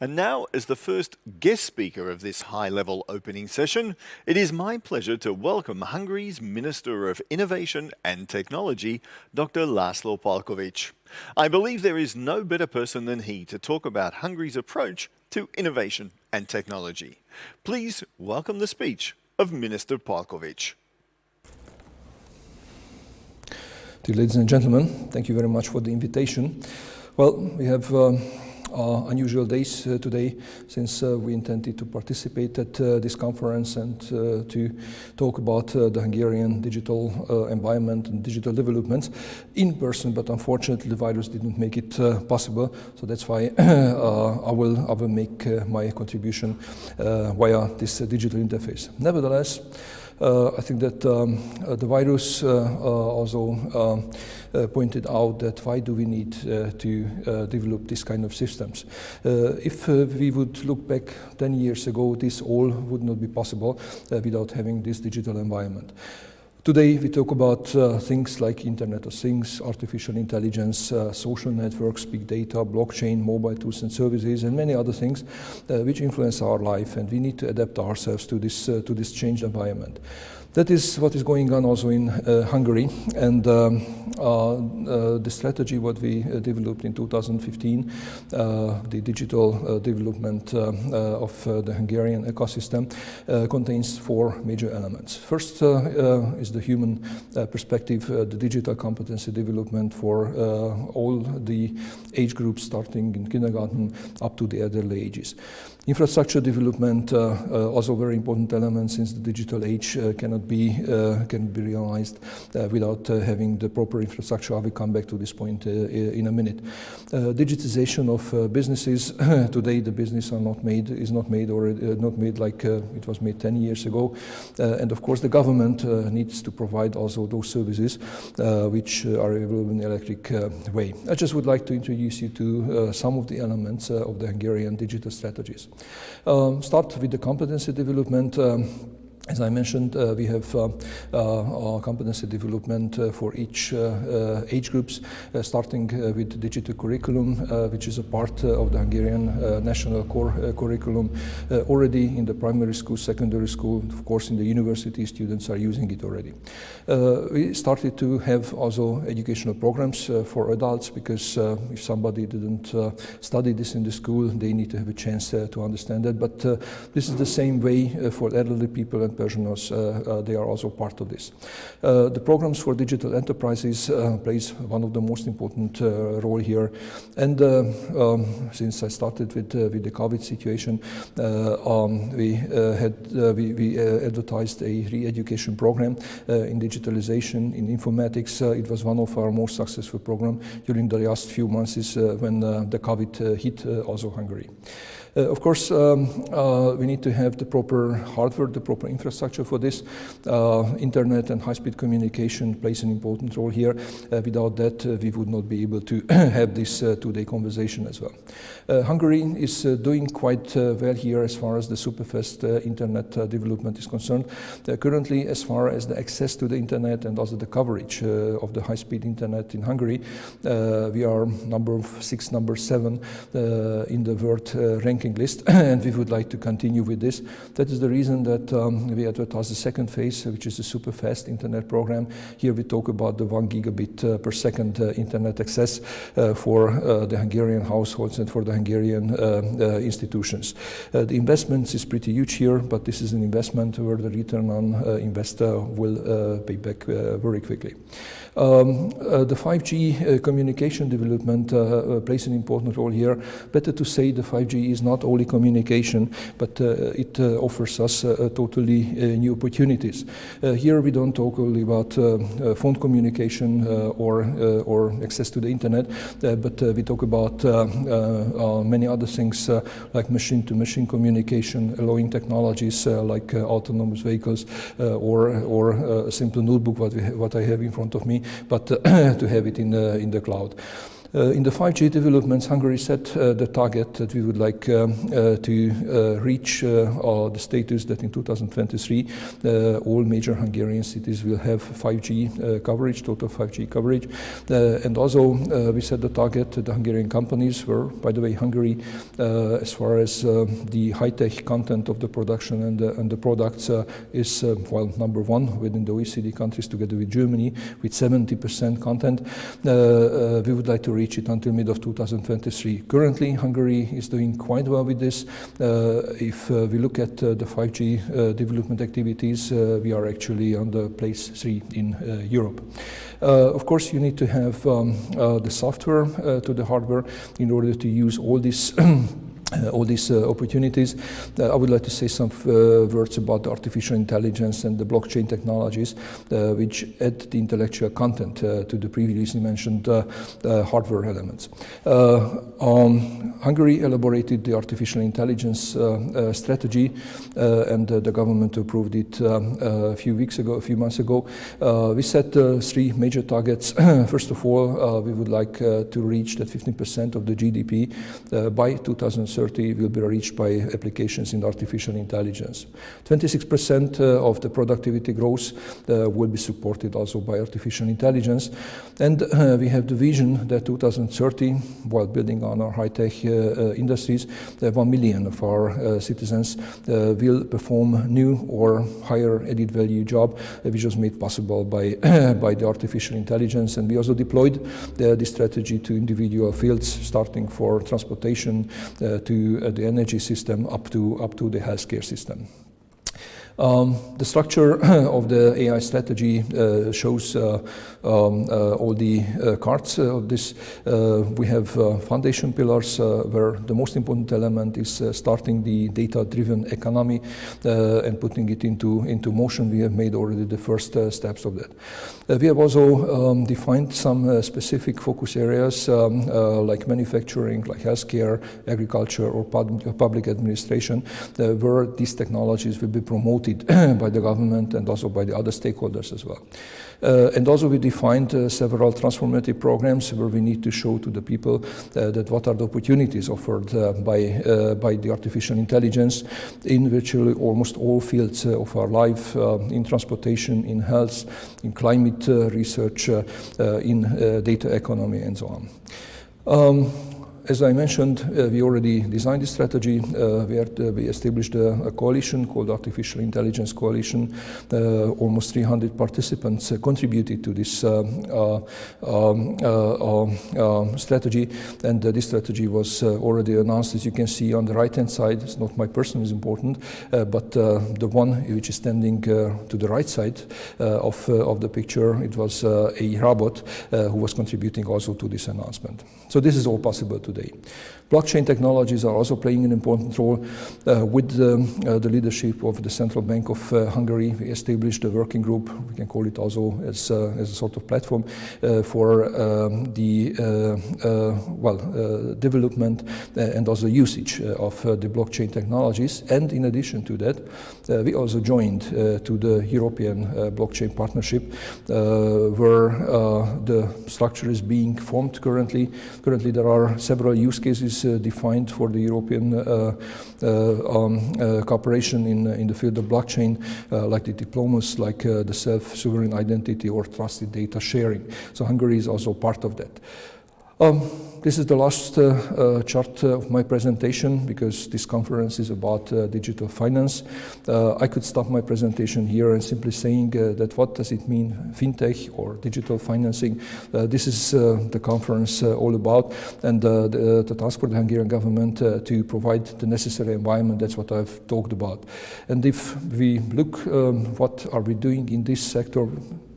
And now, as the first guest speaker of this high-level opening session, it is my pleasure to welcome Hungary's Minister of Innovation and Technology, Dr. László Palkovics. I believe there is no better person than he to talk about Hungary's approach to innovation and technology. Please welcome the speech of Minister Parkovic. Dear ladies and gentlemen, thank you very much for the invitation. Well, we have unusual days today, since we intended to participate at this conference and to talk about the Hungarian digital environment and digital developments in person, but unfortunately the virus didn't make it possible, so that's why I will make my contribution via this digital interface. Nevertheless, I think that the virus also pointed out that why do we need to develop this kind of systems. If we would look back 10 years ago, this all would not be possible without having this digital environment. Today we talk about things like Internet of Things, artificial intelligence, social networks, big data, blockchain, mobile tools and services, and many other things which influence our life, and we need to adapt ourselves to this changed environment. That is what is going on also in Hungary, and the strategy what we developed in 2015, the digital development of the Hungarian ecosystem, contains four major elements. First is the human perspective, the digital competency development for all the age groups starting in kindergarten up to the elderly ages. Infrastructure development, also very important element, since the digital age cannot be realized without having the proper infrastructure. I will come back to this point in a minute. Digitization of businesses. Today the business is not made like it was made 10 years ago, and of course the government needs to provide also those services which are available in electric way. I just would like to introduce you to some of the elements of the Hungarian digital strategies. Start with the competency development. As I mentioned, we have competency development for each age groups, starting with digital curriculum, which is a part of the Hungarian national core curriculum. Already in the primary school, secondary school, of course in the university, students are using it already. We started to have also educational programs for adults, because if somebody didn't study this in the school, they need to have a chance to understand that. But this is the same way for elderly people and pensioners. They are also part of this. The programs for digital enterprises plays one of the most important role here. And since I started with the COVID situation, we advertised a re-education program in digitalization, in informatics. It was one of our most successful programs during the last few months when the COVID hit also Hungary. Of course, we need to have the proper hardware, the proper infrastructure for this. Internet and high-speed communication plays an important role here. Without that, we would not be able to have this two-day conversation as well. Hungary is doing quite well here as far as the superfast internet development is concerned. Currently, as far as the access to the internet and also the coverage of the high-speed internet in Hungary, we are number 6, number 7 in the world ranking list, and we would like to continue with this. That is the reason that we advertise the second phase, which is the super fast internet program. Here we talk about the 1 gigabit per second internet access for the Hungarian households and for the Hungarian institutions. The investments is pretty huge here, but this is an investment where the return on investor will pay back very quickly. The 5G communication development plays an important role here. Better to say the 5G is not only communication, but it offers us totally new opportunities. Here we don't talk only about phone communication or access to the internet, but we talk about many other things like machine-to-machine communication, allowing technologies like autonomous vehicles or a simple notebook what I have in front of me, but to have it in the cloud. In the 5G developments, Hungary set the target that we would like to reach the status that in 2023 all major Hungarian cities will have 5G coverage, total 5G coverage. And also we set the target to the Hungarian companies were, by the way, Hungary, as far as the high-tech content of the production and the products is, well, number one within the OECD countries together with Germany with 70% content. We would like to reach it until mid of 2023. Currently, Hungary is doing quite well with this. If we look at the 5G development activities, we are actually on the place 3 in Europe. Of course, you need to have the software to the hardware in order to use all these opportunities. I would like to say some words about the artificial intelligence and the blockchain technologies, which add the intellectual content to the previously mentioned hardware elements. Hungary elaborated the artificial intelligence strategy, and the government approved it a few months ago. We set 3 major targets. First of all, we would like to reach that 15% of the GDP by 2030 will be reached by applications in artificial intelligence. 26% of the productivity growth will be supported also by artificial intelligence. And we have the vision that 2030, while building on our high-tech industries, 1 million of our citizens will perform new or higher added value job, which was made possible by the artificial intelligence. And we also deployed this strategy to individual fields, starting for transportation to the energy system up to the healthcare system. The structure of the AI strategy shows all the cards of this. We have foundation pillars where the most important element is starting the data-driven economy and putting it into motion. We have made already the first steps of that. We have also defined some specific focus areas like manufacturing, like healthcare, agriculture, or public administration, where these technologies will be promoted by the government and also by the other stakeholders as well. And also we defined several transformative programs where we need to show to the people that what are the opportunities offered by the artificial intelligence in virtually almost all fields of our life, in transportation, in health, in climate research, in data economy, and so on. As I mentioned, we already designed this strategy. We established a coalition called Artificial Intelligence Coalition. Almost 300 participants contributed to this strategy, and this strategy was already announced. As you can see on the right-hand side, it's not my person is important, but the one which is standing to the right side of the picture, it was a robot who was contributing also to this announcement. So this is all possible today. Blockchain technologies are also playing an important role. With the leadership of the Central Bank of Hungary, we established a working group. We can call it also as a sort of platform for the development and also usage of the blockchain technologies. And in addition to that, we also joined to the European blockchain partnership, where the structure is being formed currently. Currently, there are several use cases defined for the European cooperation in the field of blockchain, like the diplomas, like the self-sovereign identity or trusted data sharing. So Hungary is also part of that. This is the last chart of my presentation, because this conference is about digital finance. I could stop my presentation here and simply saying that what does it mean, FinTech or digital financing? This is the conference all about, and the task for the Hungarian government to provide the necessary environment. That's what I've talked about. And if we look what are we doing in this sector,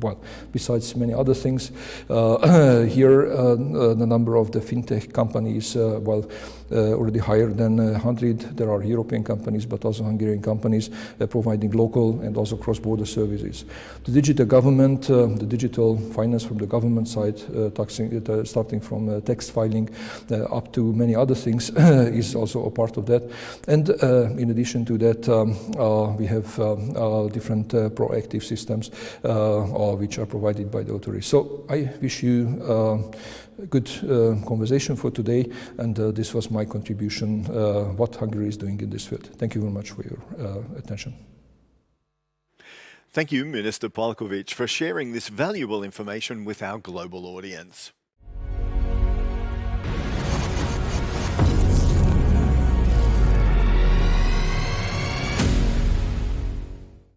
well, besides many other things, here the number of the FinTech companies, already higher than 100. There are European companies, but also Hungarian companies providing local and also cross-border services. The digital government, the digital finance from the government side, starting from tax filing up to many other things, is also a part of that. And in addition to that, we have different proactive systems which are provided by the authorities. So I wish you a good conversation for today, and this was my contribution, what Hungary is doing in this field. Thank you very much for your attention. Thank you, Minister Palkovic, for sharing this valuable information with our global audience.